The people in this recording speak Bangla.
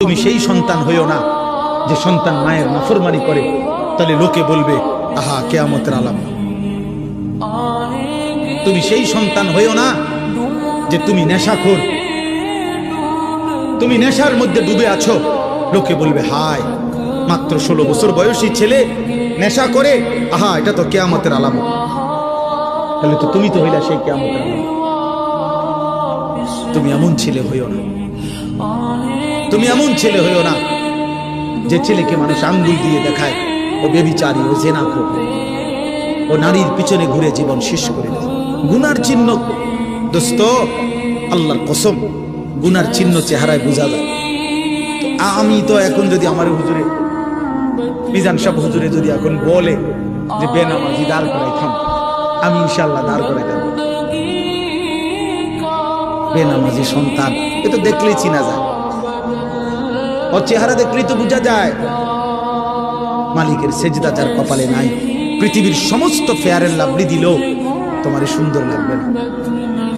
তুমি সেই সন্তান হইও না যে সন্তান মায়ের নাফরমানি করে, তাহলে লোকে বলবে আহা কিয়ামতের আলামত। তুমি সেই সন্তান হইও না যে তুমি নেশাখোর, তুমি নেশার মধ্যে ডুবে আছো, লোকে বলবে হায় মাত্র 16 বছর বয়সী ছেলে নেশা করে, আহা এটা তো কিয়ামতের আলামত। তাহলে তো তুমি তো হইলা সেই কিয়ামতের আলামত। তুমি এমন ছেলে হইও না, তুমি এমন ছেলে হইও না যে ছেলেকে মানুষ আঙ্গুল দিয়ে দেখায় ও বেবিচারী, ও জেনাখোর, ও নারীর পিছনে ঘুরে জীবন শেষ করে দেয়। গুনার চিহ্ন দোস্ত, আল্লাহর কসম, গুনার চিহ্ন চেহারায় বোঝা যায়। আমি তো এখন যদি আমার হুজুরে মিজান সাহেব হুজুরে যদি এখন বলে যে বেনামাজি দাঁড় করাই থাম, আমি ইনশাআল্লাহ দাঁড় করাই দেব। বেনামাজি সন্তান এ তো দেখলেই চিনা যায়, ওর চেহারা দেখলেই তো বোঝা যায়। মালিকের সেজদা যার কপালে নাই, পৃথিবীর সমস্ত ফেয়ার এন্ড লাভলি দিলেও তোমার সুন্দর লাগবে না।